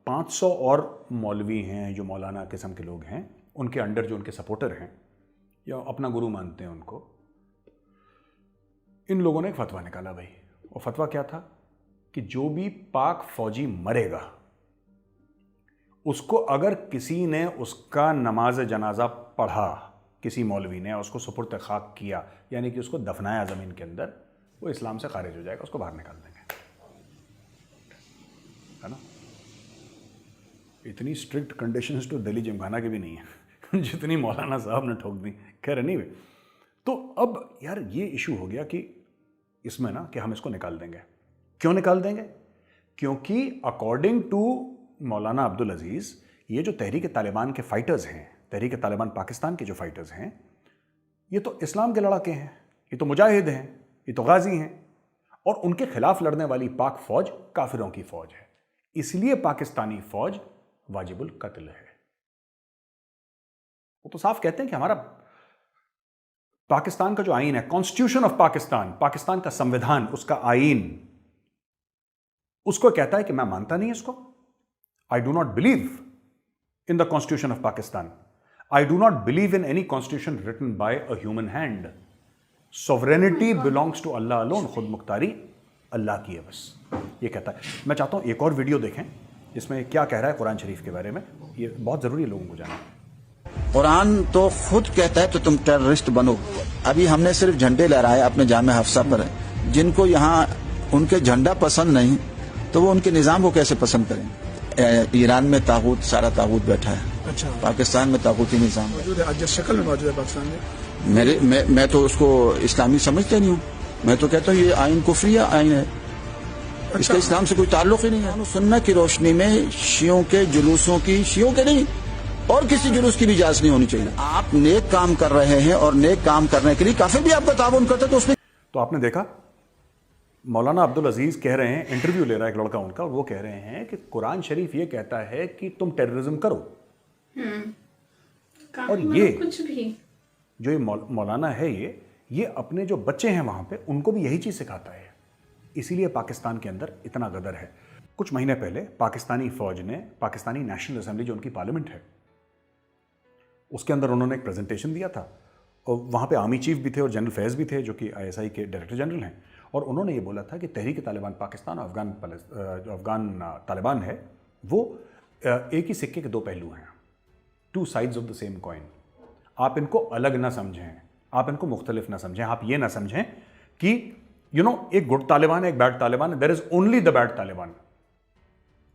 500 और मौलवी हैं जो मौलाना किस्म के लोग हैं, उनके अंडर जो उनके सपोर्टर हैं या अपना गुरु मानते हैं उनको, इन लोगों ने एक फतवा निकाला भाई। और फतवा क्या था कि जो भी पाक फौजी मरेगा उसको अगर किसी ने उसका नमाज जनाजा पढ़ा, किसी मौलवी ने उसको सुपुर्द खाक किया, यानी कि उसको दफनाया ज़मीन के अंदर, वो इस्लाम से खारिज हो जाएगा, उसको बाहर निकाल देंगे, है ना। इतनी स्ट्रिक्ट कंडीशंस तो दिल्ली जिमखाना की भी नहीं है जितनी मौलाना साहब ने ठोक दी। खैर नहीं। तो अब यार ये इशू हो गया कि इसमें ना कि हम इसको निकाल देंगे। क्यों निकाल देंगे? क्योंकि अकॉर्डिंग टू मौलाना अब्दुल अजीज़, ये जो तहरीक तालिबान के फ़ाइटर्स हैं, तहरीक तालिबान पाकिस्तान के जो फ़ाइटर्स हैं, ये तो इस्लाम के लड़ाके हैं, ये तो मुजाहिद हैं, ये तो गाजी हैं, और उनके खिलाफ लड़ने वाली पाक फ़ौज काफिरों की फ़ौज है। इसलिए पाकिस्तानी फ़ौज वाजिबुल कत्ल है। वो तो साफ कहते हैं कि हमारा पाकिस्तान का जो आईन है, कॉन्स्टिट्यूशन ऑफ पाकिस्तान, पाकिस्तान का संविधान, उसका आईन उसको कहता है कि मैं मानता नहीं इसको। I do not believe in the Constitution of Pakistan. I do not believe in any constitution written by a human hand. Sovereignty belongs to Allah alone. खुद मुख्तारी अल्लाह की है बस, ये कहता है। मैं चाहता हूँ एक और वीडियो देखें जिसमें क्या कह रहा है कुरान शरीफ के बारे में। ये बहुत ज़रूरी है लोगों को जानना। कुरान तो खुद कहता है तो तुम टेररिस्ट बनो। अभी हमने सिर्फ झंडे लहराए अपने जामे हफ्सा पर, जिनको यहाँ उनके झंडा पसंद नहीं तो वो उनके निज़ाम को कैसे पसंद करें? ईरान में तागूत, सारा तागूत बैठा है। अच्छा। पाकिस्तान में तागूती निज़ाम मौजूद है, आज शक्ल में मौजूद है पाकिस्तान में। मैं तो उसको इस्लामी समझते नहीं हूँ। मैं तो कहता हूँ ये आइन कुफरिया आइन है। अच्छा। इसका इस्लाम से कोई ताल्लुक ही नहीं है। सुन्नत की रोशनी में शियों के जुलूसों की, शियों के नहीं और किसी जुलूस की भी इजाजत नहीं होनी चाहिए। आप नेक काम कर रहे हैं और नेक काम करने के लिए काफी भी आपका ताउन करते तो उसमें। तो आपने देखा मौलाना अब्दुल अजीज़ कह रहे हैं, इंटरव्यू ले रहा है एक लड़का उनका, और वो कह रहे हैं कि कुरान शरीफ ये कहता है कि तुम टेररिज्म करो। और ये कुछ भी जो ये मौलाना है, ये अपने जो बच्चे हैं वहाँ पे उनको भी यही चीज़ सिखाता है। इसीलिए पाकिस्तान के अंदर इतना गदर है। कुछ महीने पहले पाकिस्तानी फ़ौज ने, पाकिस्तानी नेशनल असेंबली जो उनकी पार्लियामेंट है, उसके अंदर उन्होंने एक प्रेजेंटेशन दिया था, और वहाँ पे आर्मी चीफ भी थे और जनरल फैज़ भी थे जो कि ISI के डायरेक्टर जनरल हैं। और उन्होंने ये बोला था कि तहरीक तालिबान पाकिस्तान और अफ़गान तालिबान है, वो एक ही सिक्के के 2 पहलू हैं, 2 sides of the same coin. आप इनको अलग ना समझें, आप इनको मुख्तलिफ ना समझें। आप ये ना समझें कि एक गुड तालिबान है, एक बैड तालिबान है। There is only the bad Taliban,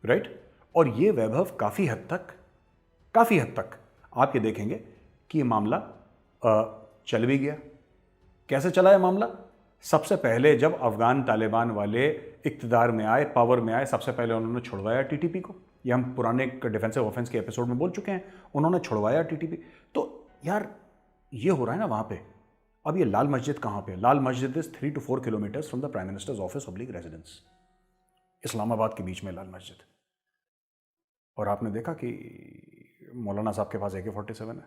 right. और ये वैभव काफ़ी हद तक आप ये देखेंगे कि ये मामला चल भी गया। कैसे चला है मामला? सबसे पहले जब अफगान तालिबान वाले इक्तदार में आए, पावर में आए, सबसे पहले उन्होंने छुड़वाया TTP को। ये हम पुराने डिफेंसिव ऑफेंस के एपिसोड में बोल चुके हैं। उन्होंने छुड़वाया TTP। तो यार ये हो रहा है ना वहाँ पे। अब ये लाल मस्जिद कहाँ पे? लाल मस्जिद is 3 to 4 kilometres from the prime minister's office oblique residence, Islamabad के बीच में लाल मस्जिद। और आपने देखा कि मौलाना साहब के पास AK-47 है,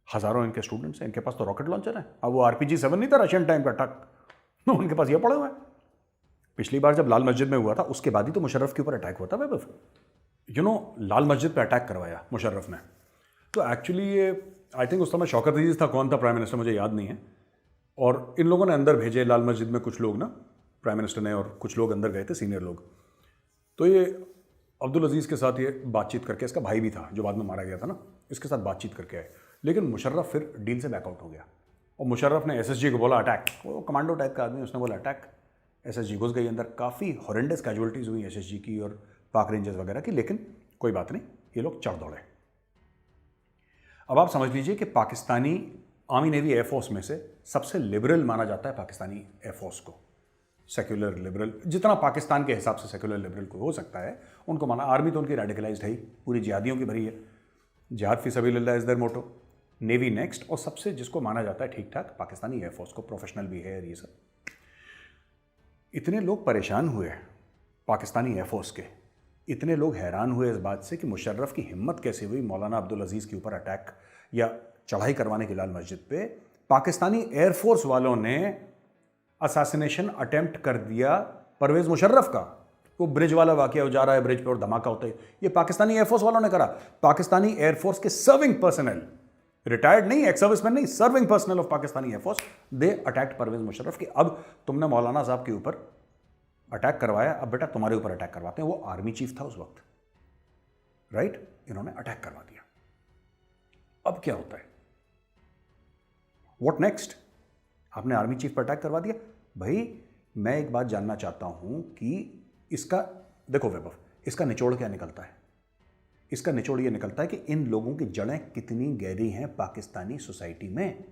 हज़ारों इनके स्टूडेंट्स हैं, इनके पास तो रॉकेट लॉन्चर है। अब वो RPG-7 नहीं था रशियन टाइम का टक, उनके पास ये पड़े हुए हैं। पिछली बार जब लाल मस्जिद में हुआ था उसके बाद ही तो मुशर्रफ के ऊपर अटैक हुआ था वैभव। लाल मस्जिद पे अटैक करवाया मुशर्रफ ने। तो एक्चुअली ये आई थिंक उस समय शौकत अजीज़ था, कौन था प्राइम मिनिस्टर मुझे याद नहीं है। और इन लोगों ने अंदर भेजे लाल मस्जिद में कुछ लोग ना, प्राइम मिनिस्टर ने, और कुछ लोग अंदर गए थे, सीनियर लोग। तो ये अब्दुल अजीज़ के साथ ये बातचीत करके, इसका भाई भी था जो बाद में मारा गया था ना, इसके साथ बातचीत करके आए। लेकिन मुशर्रफ फिर डील से बैकआउट हो गया और मुशर्रफ ने एसएसजी को बोला अटैक। वो कमांडो टाइप का आदमी, उसने बोला अटैक। एसएसजी घुस गई अंदर। काफ़ी हॉरेंडस कैजुअलिटीज़ हुई एसएसजी की और पाक रेंजर्स वगैरह की, लेकिन कोई बात नहीं, ये लोग चढ़ दौड़े। अब आप समझ लीजिए कि पाकिस्तानी आर्मी नेवी एयरफोर्स में से सबसे लिबरल माना जाता है पाकिस्तानी एयरफोर्स को। सेक्युलर लिबरल, जितना पाकिस्तान के हिसाब से सेक्युलर लिबरल को हो सकता है उनको माना। आर्मी तो उनकी रेडिकलाइज्ड है ही, पूरी जिहादियों की भरी है। जिहाद फी सबीलिल्लाह is their motto. Navy next, और सबसे जिसको माना जाता है ठीक ठाक पाकिस्तानी एयरफोर्स को, प्रोफेशनल भी है और ये सब। इतने लोग परेशान हुए पाकिस्तानी एयरफोर्स के, इतने लोग हैरान हुए इस बात से कि मुशर्रफ की हिम्मत कैसे हुई मौलाना अब्दुल अजीज़ के ऊपर अटैक या चढ़ाई करवाने की लाल मस्जिद पे। पाकिस्तानी एयरफोर्स वालों ने असैसिनेशन अटेम्प्ट कर दिया परवेज़ मुशर्रफ का। वो ब्रिज वाला वाकया जा रहा है, ब्रिज पे और धमाका होता है, ये पाकिस्तानी एयरफोर्स वालों ने करा। पाकिस्तानी एयरफोर्स के सर्विंग पर्सनल, रिटायर्ड नहीं, एक्स सर्विसमैन नहीं, serving personnel of Pakistani air force, they attacked Parvez Musharraf की। अब तुमने मौलाना साहब के ऊपर अटैक करवाया, अब बेटा तुम्हारे ऊपर अटैक करवाते हैं। वो आर्मी चीफ था उस वक्त, राइट? इन्होंने अटैक करवा दिया। अब क्या होता है? What next? आपने आर्मी चीफ पर अटैक करवा दिया। भाई मैं एक बात जानना चाहता हूं कि इसका, देखो वैभव, इसका निचोड़ क्या निकलता है? इसका निचोड़ ये निकलता है कि इन लोगों की जड़ें कितनी गहरी हैं पाकिस्तानी सोसाइटी में।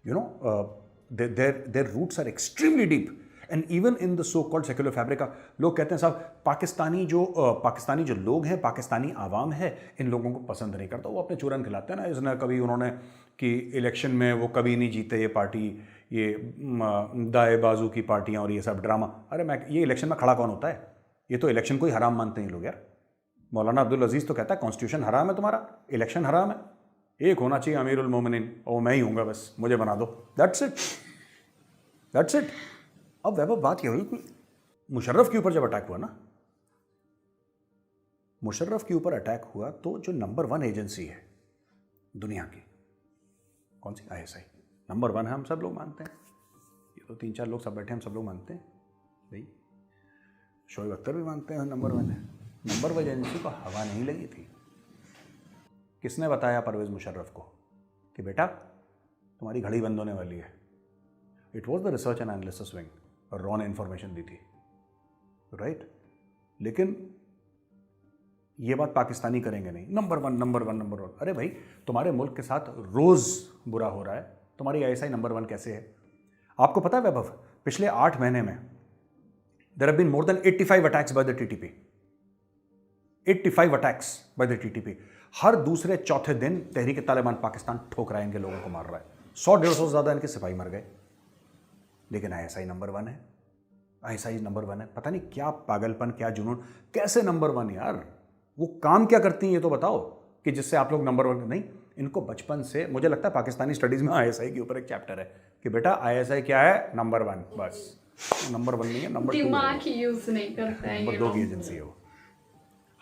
You know, their roots are extremely deep and even in the so called secular fabric. लोग कहते हैं साहब पाकिस्तानी जो लोग हैं, पाकिस्तानी आवाम है, इन लोगों को पसंद नहीं करता। वो अपने चूरन खिलाते हैं ना। इसने कभी उन्होंने कि इलेक्शन में वो कभी नहीं जीते ये पार्टी, ये दाएं बाजू की पार्टियां और ये सब ड्रामा। अरे मैं, ये इलेक्शन में खड़ा कौन होता है? ये तो इलेक्शन को ही हराम मानते हैं लोग यार। मौलाना अब्दुल अजीज़ तो कहता है कॉन्स्टिट्यूशन हराम है तुम्हारा, इलेक्शन हराम है, एक होना चाहिए अमीरुल मोमिनीन और मैं ही हूँगा, बस मुझे बना दो, दैट्स इट, दैट्स इट। अब वैभव बात यह हुई कि मुशर्रफ के ऊपर जब अटैक हुआ ना, मुशर्रफ के ऊपर अटैक हुआ तो जो नंबर 1 एजेंसी है दुनिया की, कौन सी? ISI नंबर 1 है, हम सब लोग मानते हैं। ये तो 3-4 लोग सब बैठे हैं, हम सब लोग मानते हैं भाई। शोएब अख्तर भी मानते हैं नंबर 1 है। नंबर 1 एजेंसी को हवा नहीं लगी थी। किसने बताया परवेज़ मुशर्रफ को कि बेटा तुम्हारी घड़ी बंद होने वाली है? It was the research and analysis wing, और रॉ ने इंफॉर्मेशन दी थी, राइट? लेकिन ये बात पाकिस्तानी करेंगे नहीं, नंबर 1 नंबर 1 नंबर 1। अरे भाई तुम्हारे मुल्क के साथ रोज़ बुरा हो रहा है, तुम्हारी ISI नंबर 1 कैसे है? आपको पता है वैभव, पिछले 8 महीने में there have been more than 85 attacks by the TTP। 85 attacks by the TTP। हर दूसरे चौथे दिन तहरीक तालिबान पाकिस्तान ठोक रहा है, इनके लोगों को मार रहा है। 100-150 से ज़्यादा इनके सिपाही मर गए, लेकिन ISI नंबर 1 है। ISI नंबर 1 है। पता नहीं क्या पागलपन, क्या जुनून, कैसे नंबर 1 यार? वो काम क्या करती हैं ये तो बताओ कि जिससे आप लोग नंबर 1 नहीं। इनको बचपन से, मुझे लगता है पाकिस्तानी स्टडीज़ में ISI के ऊपर एक चैप्टर है कि बेटा ISI क्या है? नंबर 1, बस। नंबर 1 नहीं है, नंबर 2 दिमाग ही यूज नहीं करता है, नंबर 2 की एजेंसी है वो।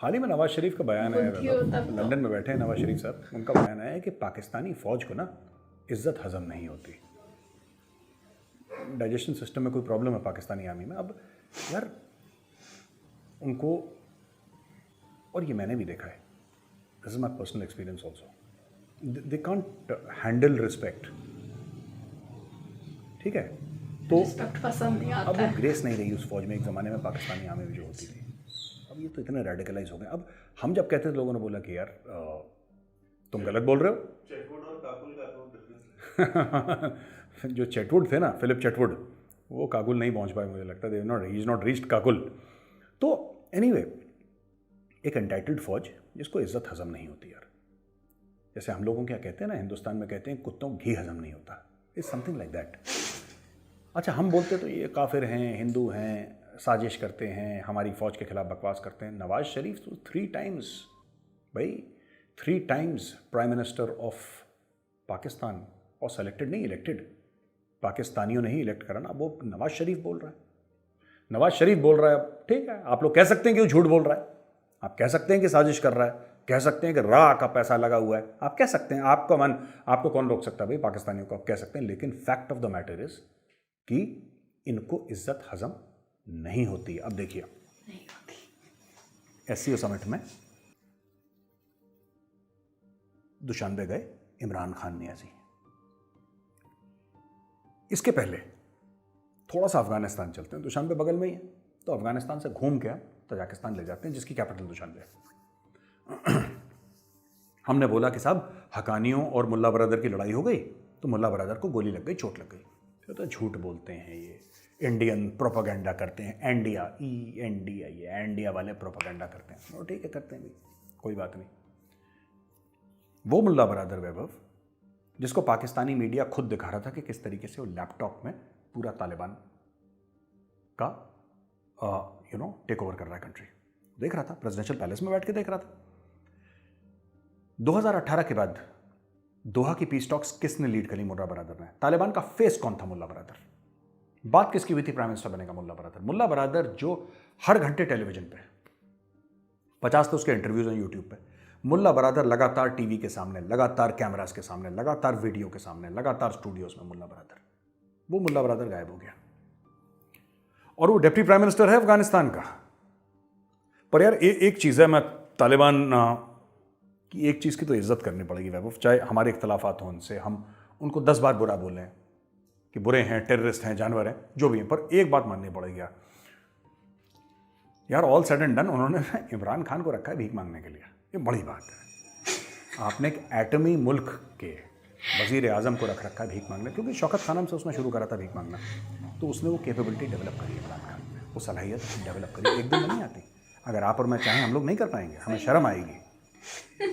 हाल ही में नवाज शरीफ का बयान आया, लंदन में बैठे हैं नवाज शरीफ साहब, उनका बयान आया है कि पाकिस्तानी फौज को ना इज्जत हजम नहीं होती। डाइजेशन सिस्टम में कोई प्रॉब्लम है पाकिस्तानी आर्मी में। अब यार उनको, और ये मैंने भी देखा है, this is my personal experience also, they can't handle respect. ठीक है, तो रिस्पेक्ट पसंद नहीं आता अब वो है। ग्रेस नहीं रही उस फौज में एक ज़माने में पाकिस्तानी आर्मी में जो होती थी। अब ये तो इतने रेडिकलाइज हो गए। अब हम जब कहते थे, लोगों ने बोला कि यार तुम गलत बोल रहे हो। चेटवुड और काबुल का तो डिफरेंस जो चेटवुड थे ना, फिलिप चेटवुड, वो काबुल नहीं पहुंच पाए, मुझे लगता है he is not reached Kabul. तो एनीवे, एक एंटाइटल्ड फौज जिसको इज्जत हजम नहीं होती यार। जैसे हम लोगों क्या कहते हैं ना, हिंदुस्तान में कहते हैं कुत्तों को घी हजम नहीं होता, इज समथिंग लाइक दैट। अच्छा, हम बोलते तो ये काफिर हैं, हिंदू हैं, साजिश करते हैं, हमारी फ़ौज के खिलाफ बकवास करते हैं। नवाज शरीफ तो 3 टाइम्स, भाई 3 times prime minister of Pakistan, और सेलेक्टेड नहीं, इलेक्टेड। पाकिस्तानियों ने ही इलेक्ट करा ना। वो नवाज शरीफ बोल रहा है, नवाज शरीफ बोल रहा है। ठीक है, आप लोग कह सकते हैं कि वो झूठ बोल रहा है, आप कह सकते हैं कि साजिश कर रहा है, कह सकते हैं कि राह का पैसा लगा हुआ है, आप कह सकते हैं, आपका मन, आपको कौन रोक सकता है भाई, पाकिस्तानियों को आप कह सकते हैं। लेकिन fact of the matter is कि इनको इज्जत हजम नहीं होती। अब देखिए, नहीं होती। SCO समिट में दुशानबे गए, इमरान खान नियाज़ी। इसके पहले थोड़ा सा अफगानिस्तान चलते हैं, दुशानबे बगल में ही है, तो अफगानिस्तान से घूम के हम तजाकिस्तान ले जाते हैं, जिसकी कैपिटल दुशानबे है। हमने बोला कि साहब हकानियों और मुल्ला बरदर की लड़ाई हो गई, तो मुल्ला बरदर को गोली लग गई, चोट लग गई। फिर तो झूठ बोलते हैं, ये इंडियन प्रोपागेंडा करते हैं, एंडिया ये एंडिया वाले प्रोपागेंडा करते हैं। और ठीक है, करते हैं भी, कोई बात नहीं। वो मुल्ला बरदर वैभव जिसको पाकिस्तानी मीडिया खुद दिखा रहा था कि किस तरीके से वो लैपटॉप में पूरा तालिबान का टेक ओवर कर रहा है कंट्री, देख रहा था, प्रेसिडेंशियल पैलेस में बैठ के देख रहा था। 2018 के बाद दोहा की पीस टॉक्स किसने लीड करी? मुल्ला बरदर ने। तालिबान का फेस कौन था? मुल्ला बरदर। बात किसकी हुई थी प्राइम मिनिस्टर बनेगा? मुल्ला बरदर। मुल्ला बरदर जो हर घंटे टेलीविजन पे, 50 तो उसके इंटरव्यूज हैं यूट्यूब पे, मुल्ला बरदर लगातार टीवी के सामने, लगातार कैमरास के सामने, लगातार वीडियो के सामने, लगातार स्टूडियोज में मुल्ला बरदर। वो मुल्ला बरदर गायब हो गया और वो डिप्टी प्राइम मिनिस्टर है अफगानिस्तान का। पर यार एक चीज़ है, मैं तालिबान की एक चीज़ की तो इज्जत करनी पड़ेगी वैभव, चाहे हमारे इख्तलाफात हों उनसे, हम उनको 10 बार बुरा बोलें कि बुरे हैं, टेररिस्ट हैं, जानवर हैं, जो भी हैं, पर एक बात माननी पड़ेगी यार ऑल सेड एंड डन उन्होंने इमरान खान को रखा है भीख मांगने के लिए। ये बड़ी बात है। आपने एक एटमी मुल्क के वजीर आज़म को रख रखा है भीख मांगने, क्योंकि शौकत खानम से उसने शुरू करा था भीख मांगना, तो उसने वो कैपेबिलिटी डेवलप करी इमरान खान ने, वो सलाहियत डेवलप करी। एक दिन में नहीं आती। अगर आप और मैं चाहें हम लोग नहीं कर पाएंगे, हमें शर्म आएगी,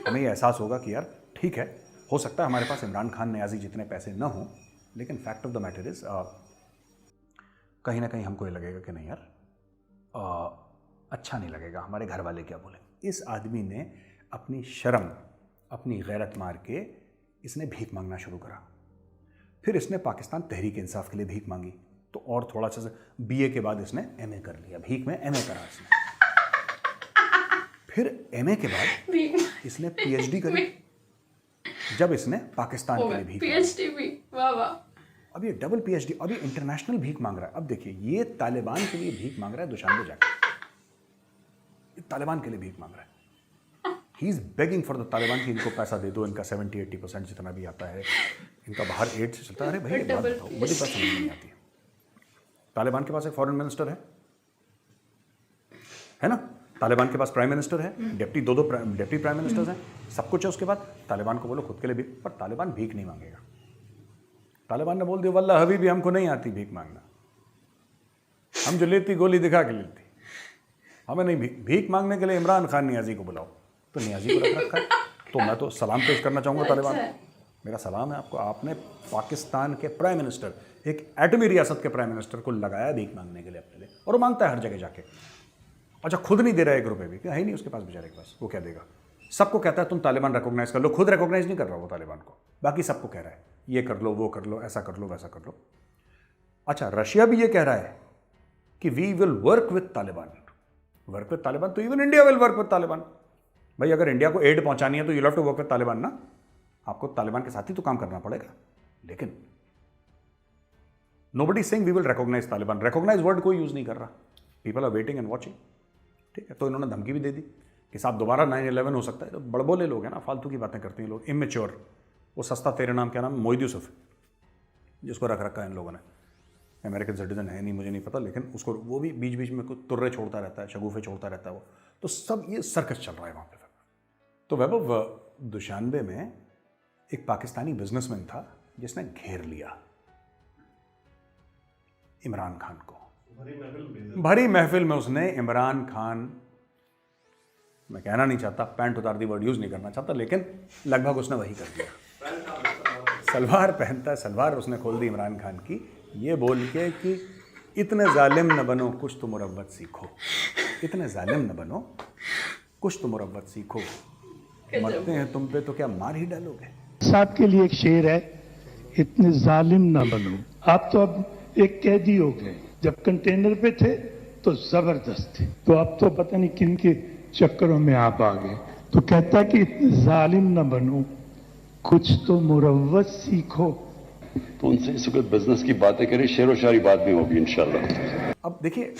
हमें ये एहसास होगा कि यार ठीक है, हो सकता है हमारे पास इमरान खान नियाज़ी जितने पैसे न हों, लेकिन fact of the matter is कहीं ना कहीं हमको ये लगेगा कि नहीं यार अच्छा नहीं लगेगा, हमारे घर वाले क्या बोले। इस आदमी ने अपनी शर्म, अपनी गैरत मार के इसने भीख मांगना शुरू करा। फिर इसने पाकिस्तान तहरीक इंसाफ के लिए भीख मांगी, तो और थोड़ा सा बीए के बाद इसने एमए कर लिया, भीख में एमए करा इसने। फिर एमए के बाद इसने पीएचडी करी, जब इसने पाकिस्तान के लिए भीख पीएचडी भी, वाह वाह। अब ये डबल पीएचडी, अभी इंटरनेशनल भीख मांग रहा है। अब देखिए, ये तालिबान के लिए भीख मांग रहा है दुशानबे जाकर, ये तालिबान के लिए भीख मांग रहा है। He is begging for the Taliban कि इनको पैसा दे दो, इनका 70-80% जितना भी आता है, इनका बाहर एड से चलता है। अरे भाई ये बात बताओ, बड़ी बात समझ नहीं आती है। तालिबान के पास एक फॉरेन मिनिस्टर है ना, तालिबान के पास प्राइम मिनिस्टर है, दो डिप्टी प्राइम मिनिस्टर्स हैं, सब कुछ है। उसके बाद तालिबान को बोलो खुद के लिए भीख, पर तालिबान भीख नहीं मांगेगा। तालिबान ने बोल दिया वल्लाह हबीबी हमको नहीं आती भीख मांगना, हम जो लेती गोली दिखा के लेती, हमें नहीं भीख मांगने के लिए इमरान खान नियाज़ी को बुलाओ। तो नियाज़ी को रख रखा है। तो मैं तो सलाम पेश करना चाहूँगा तालिबान को, मेरा सलाम है आपको। आपने पाकिस्तान के प्राइम मिनिस्टर, एक एटमी रियासत के प्राइम मिनिस्टर को लगाया भीख मांगने के लिए अपने लिए, और वो मांगता है हर जगह जाके। अच्छा, खुद नहीं दे रहा है 1 रुपये भी, है ही नहीं उसके पास बेचारे के पास, वो क्या देगा। सबको कहता है तुम तालिबान रिकॉग्नाइज कर लो, खुद रिकॉग्नाइज नहीं कर रहा वो तालिबान को, बाकी सबको कह रहा है ये कर लो, वो कर लो, ऐसा कर लो, वैसा कर लो। अच्छा, रशिया भी ये कह रहा है कि we will work with Taliban. Work with Taliban, तो even India will work with Taliban. भाई अगर इंडिया को एड पहुंचानी है तो you have to work with Taliban ना, आपको तालिबान के साथ ही तो काम करना पड़ेगा। लेकिन nobody saying we will recognise Taliban, recognise word कोई यूज नहीं कर रहा, people are waiting and watching. ठीक है, तो इन्होंने धमकी भी दे दी कि साहब दोबारा 9/11 हो सकता है। तो बड़बोले लोग हैं ना, फालतू की बातें करते हैं लोग, इमेच्योर। वो सस्ता तेरे नाम, क्या नाम, मोहिद यूसुफ, जिसको रख रखा है इन लोगों ने, अमेरिकन सिटीजन है नहीं, मुझे नहीं पता, लेकिन उसको वो भी बीच बीच में कुछ तुर्रे छोड़ता रहता है, शगुफे छोड़ता रहता है वो। तो सब ये सर्कस चल रहा है वहाँ पे। तो वैभव, दुशानबे में एक पाकिस्तानी बिजनेसमैन था जिसने घेर लिया इमरान खान को। भरी महफिल में उसने इमरान खान, मैं कहना नहीं चाहता, पैंट उतार दी वर्ड यूज नहीं करना चाहता, लेकिन लगभग उसने वही कर दिया। सलवार पहनता है, सलवार उसने खोल दी इमरान खान की, ये बोल के कि इतने जालिम न बनो, कुछ तो मुरव्वत सीखो। इतने जालिम न बनो, कुछ तो मुरव्वत सीखो। मरते हैं तुम पे तो क्या मार ही डालोगे। साहब के लिए एक शेर है, इतने जालिम ना बनो। आप तो अब एक कैदी हो गए, जब कंटेनर पे थे तो जबरदस्त थे, तो अब तो पता नहीं किन के चक्करों में आप आ गए। तो कहता है कि इतने जालिम ना बनो, कुछ तो मुरव्वत सीखो। तो उनसे इस वक्त बिजनेस की बातें करें, शेर व शायरी बात भी होगी इंशाल्लाह। अब देखिए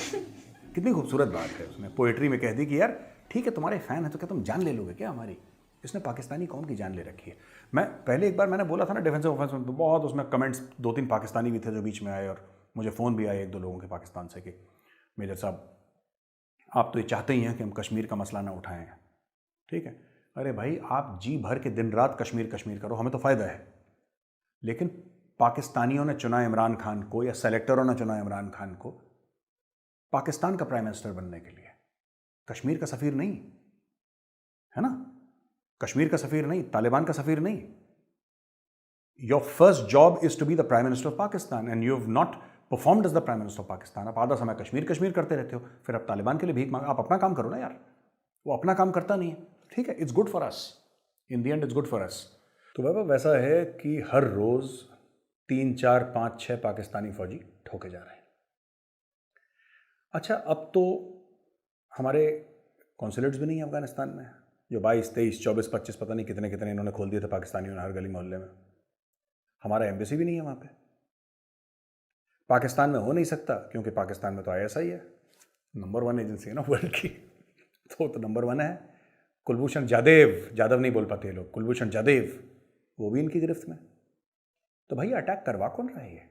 कितनी खूबसूरत बात है, उसने पोएट्री में कह दी कि यार ठीक है तुम्हारे फैन है तो क्या तुम जान ले लोगे क्या हमारी, इसने पाकिस्तानी कौम की जान ले रखी है। मैं पहले एक बार मैंने बोला था ना डिफेंसिव ऑफेंस में, तो बहुत उसमें कमेंट्स 2-3 पाकिस्तानी भी थे जो बीच में आए, और मुझे फ़ोन भी आए 1-2 लोगों के पाकिस्तान से कि मेजर साहब आप तो ये चाहते ही हैं कि हम कश्मीर का मसला ना उठाएं, ठीक है। अरे भाई, आप जी भर के दिन रात कश्मीर कश्मीर करो, हमें तो फ़ायदा है, लेकिन पाकिस्तानियों ने चुना इमरान खान को, या सेलेक्टरों ने चुना इमरान खान को पाकिस्तान का प्राइम मिनिस्टर बनने के लिए, कश्मीर का सफ़ीर नहीं, है ना। कश्मीर का सफ़ीर नहीं, तालिबान का सफ़ीर नहीं। Your first job is to be the prime minister of Pakistan and you have not performed as the prime minister of Pakistan. आप आधा समय कश्मीर कश्मीर करते रहते हो, फिर आप तालिबान के लिए भीख मांग। आप अपना काम करो ना यार, वो अपना काम करता नहीं है, ठीक है। It's good for us, in the end it's good for us. तो बाबा वैसा है कि हर रोज़ 3, 4, 5, 6 पाकिस्तानी फौजी ठोके जा रहे हैं। अच्छा, अब तो हमारे कॉन्सुलेट्स भी नहीं है अफगानिस्तान में, जो 22, 23, 24, 25 पता नहीं कितने कितने इन्होंने खोल दिए थे पाकिस्तानियों ने हर गली मोहल्ले में। हमारा एम्बेसी भी नहीं है वहाँ पे। पाकिस्तान में हो नहीं सकता क्योंकि पाकिस्तान में तो ISI है, नंबर 1 एजेंसी है ना वर्ल्ड की, तो नंबर 1 है। कुलभूषण जाधव नहीं बोल पाते लोग, कुलभूषण जाधव, वो भी इनकी गिरफ्त में। तो भाई अटैक करवा कौन रहा है ये?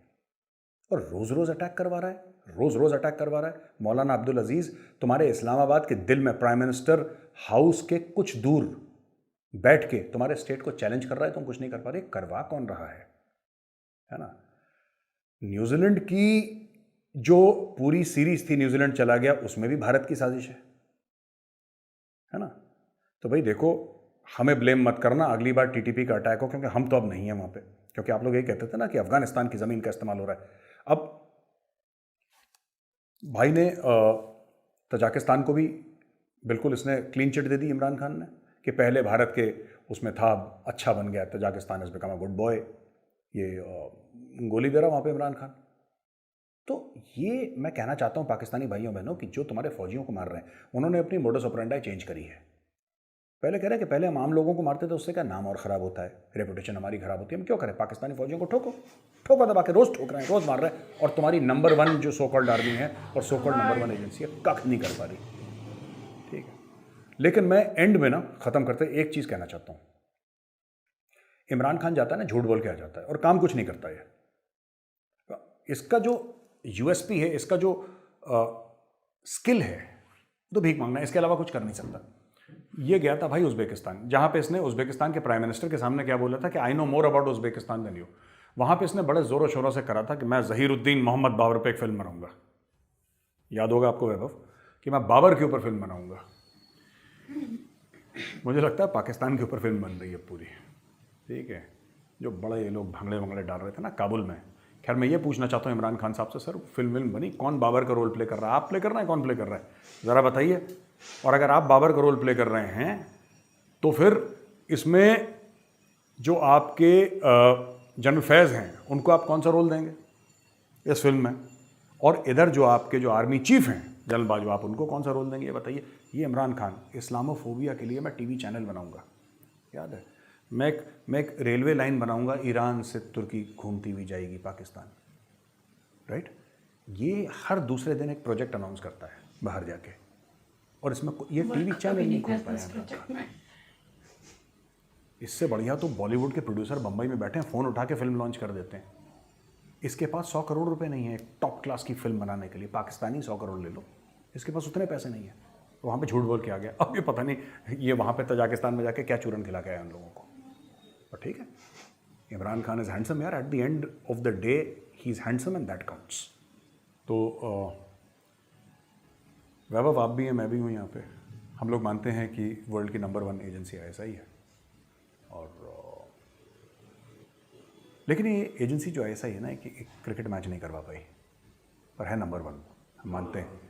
और रोज़ रोज़ अटैक करवा रहा है, रोज़ रोज़ अटैक करवा रहा है। मौलाना अब्दुल अजीज़ तुम्हारे इस्लामाबाद के दिल में प्राइम मिनिस्टर हाउस के कुछ दूर बैठ के तुम्हारे स्टेट को चैलेंज कर रहा है, तुम कुछ नहीं कर पा रहे। करवा कौन रहा है ना। न्यूजीलैंड की जो पूरी सीरीज थी, न्यूजीलैंड चला गया, उसमें भी भारत की साजिश है ना। तो भाई देखो, हमें ब्लेम मत करना अगली बार TTP का अटैक हो, क्योंकि हम तो अब नहीं है वहाँ पे। क्योंकि आप लोग ये कहते थे ना कि अफगानिस्तान की ज़मीन का इस्तेमाल हो रहा है। अब भाई ने तजाकिस्तान को भी बिल्कुल इसने क्लीन चिट दे दी इमरान खान ने, कि पहले भारत के उसमें था, अच्छा बन गया, Tajikistan is become a good boy, ये गोली दे रहा वहाँ पे इमरान खान। तो ये मैं कहना चाहता हूँ पाकिस्तानी भाइयों बहनों कि जो तुम्हारे फौजियों को मार रहे हैं, उन्होंने अपनी मोडस ऑपरेंडाई चेंज करी है। पहले कह रहे हैं कि पहले हम आम लोगों को मारते थे, उससे क्या नाम और ख़राब होता है, रेपुटेशन हमारी ख़राब होती है, हम क्यों करें? पाकिस्तानी फौजियों को ठोको दबा के, रोज़ ठोक रहे हैं, रोज़ मार रहे हैं, और तुम्हारी नंबर 1 जो सो कॉल्ड आर्मी है और सो कॉल्ड नंबर 1 एजेंसी है, कख नहीं कर पा रही, ठीक है। लेकिन मैं एंड में ना ख़त्म करते एक चीज़ कहना चाहता हूँ। इमरान खान जाता है ना, झूठ बोल के आ जाता है और काम कुछ नहीं करता है। इसका जो USP है, इसका जो स्किल है, तो भीख मांगना, इसके अलावा कुछ कर नहीं सकता। ये गया था भाई उज़्बेकिस्तान, जहाँ पे इसने उज़्बेकिस्तान के प्राइम मिनिस्टर के सामने क्या बोला था कि I know more about Uzbekistan than you. वहाँ पे इसने बड़े ज़ोरों शोरों से करा था कि मैं ज़हीरुद्दीन मोहम्मद बाबर पे एक फिल्म बनाऊंगा। याद होगा आपको वैभव कि मैं बाबर के ऊपर फिल्म बनाऊंगा। मुझे लगता है पाकिस्तान के ऊपर फिल्म बन रही है पूरी, ठीक है। जो बड़े ये लोग भंगड़े वंगड़े डाल रहे थे ना काबुल में। खैर मैं ये पूछना चाहता हूँ इमरान खान साहब से, सर फिल्म बनी, कौन बाबर का रोल प्ले कर रहा है? आप प्ले कर रहे हैं, कौन प्ले कर रहा है, ज़रा बताइए। और अगर आप बाबर का रोल प्ले कर रहे हैं तो फिर इसमें जो आपके जनरल फैज़ हैं उनको आप कौन सा रोल देंगे इस फिल्म में? और इधर जो आपके जो आर्मी चीफ हैं जनरल बाजवा, आप उनको कौन सा रोल देंगे ये बताइए। ये इमरान खान इस्लामोफोबिया के लिए मैं TV चैनल बनाऊंगा, याद है, मैं एक रेलवे लाइन बनाऊंगा, ईरान से तुर्की घूमती हुई जाएगी पाकिस्तान, राइट। ये हर दूसरे दिन एक प्रोजेक्ट अनाउंस करता है बाहर जाके, और इसमें ये TV चैनल नहीं खोल पाया। इससे बढ़िया तो बॉलीवुड के प्रोड्यूसर बम्बई में बैठे हैं, फ़ोन उठा के फिल्म लॉन्च कर देते हैं। इसके पास 100 करोड़ रुपए नहीं है एक टॉप क्लास की फिल्म बनाने के लिए। पाकिस्तानी 100 करोड़ ले लो, इसके पास उतने पैसे नहीं है। वहाँ पे झूठ बोल के आ गया। अब ये पता नहीं ये वहाँ पे तजाकिस्तान में जाके क्या चूरन खिला के आया उन लोगों को, और ठीक है। इमरान खान इज़ हैंडसम यार, at the end of the day he is handsome and that counts. तो वैभव आप भी हैं, मैं भी हूँ यहाँ पे। हम लोग मानते हैं कि वर्ल्ड की नंबर 1 एजेंसी ISI है, और लेकिन ये एजेंसी जो ISI है ना, एक क्रिकेट मैच नहीं करवा पाई, पर है नंबर 1, हम मानते हैं।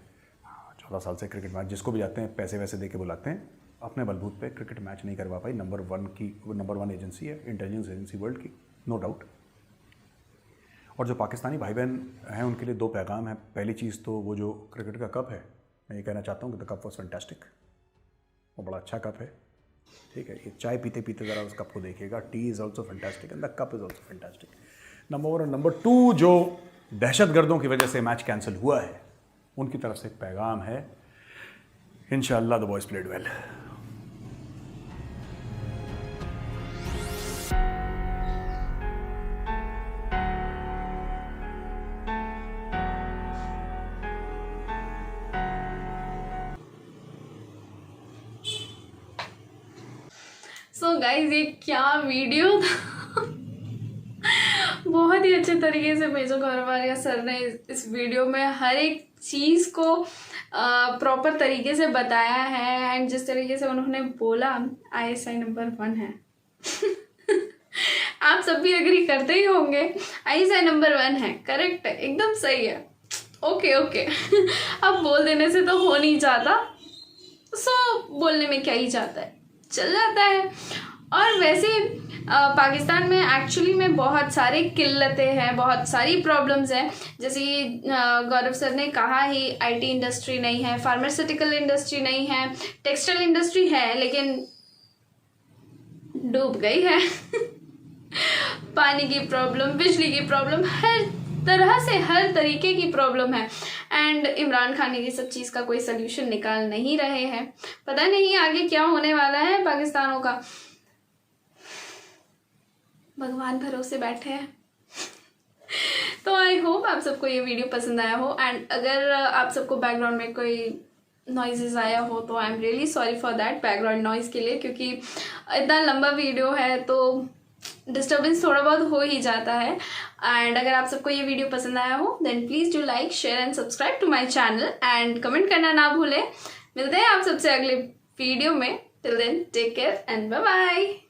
14 साल से क्रिकेट मैच जिसको भी जाते हैं पैसे वैसे दे के बुलाते हैं, अपने बलबूत पे क्रिकेट मैच नहीं करवा पाई। नंबर 1 एजेंसी है, इंटेलिजेंस एजेंसी वर्ल्ड की, नो डाउट। और जो पाकिस्तानी भाई बहन हैं उनके लिए 2 पैगाम हैं। पहली चीज़ तो वो जो क्रिकेट का कप है, मैं ये कहना चाहता हूँ कि द कप वॉज फैंटास्टिक, वो बड़ा अच्छा कप है, ठीक है। ये चाय पीते पीते ज़रा उस कप को देखिएगा। T is also fantastic and the cup is also fantastic, number 1। Number 2, जो दहशतगर्दों की वजह से मैच कैंसिल हुआ है, उनकी तरफ से एक पैगाम है, इंशाअल्लाह the boys played well. Guys ये क्या वीडियो था। बहुत ही अच्छे तरीके से मेजर गौरवारिया सर ने इस वीडियो में हर एक चीज़ को प्रॉपर तरीके से बताया है। एंड जिस तरीके से उन्होंने बोला ISI नंबर 1 है आप सब भी एग्री करते ही होंगे, ISI नंबर 1 है, करेक्ट है, एकदम सही है। ओके अब बोल देने से तो हो नहीं जाता, बोलने में क्या ही जाता है, चल जाता है। और वैसे पाकिस्तान में एक्चुअली में बहुत सारी किल्लतें हैं, बहुत सारी प्रॉब्लम्स हैं। जैसे गौरव सर ने कहा ही, IT इंडस्ट्री नहीं है, फार्मास्यूटिकल इंडस्ट्री नहीं है, टेक्सटाइल इंडस्ट्री है लेकिन डूब गई है। पानी की प्रॉब्लम, बिजली की प्रॉब्लम, हर तरह से हर तरीके की प्रॉब्लम है। एंड इमरान खान ये सब चीज़ का कोई सल्यूशन निकाल नहीं रहे हैं। पता नहीं आगे क्या होने वाला है पाकिस्तानों का, भगवान भरोसे बैठे हैं। तो आई होप आप सबको ये वीडियो पसंद आया हो। एंड अगर आप सबको बैकग्राउंड में कोई नॉइजेस आया हो तो I am really sorry for that, background noise के लिए, क्योंकि इतना लंबा वीडियो है तो डिस्टर्बेंस थोड़ा बहुत हो ही जाता है। एंड अगर आप सबको ये वीडियो पसंद आया हो then please do like, share and subscribe to my channel and comment करना ना भूलें। मिलते हैं आप सबसे अगले वीडियो में। Till then take care and bye bye.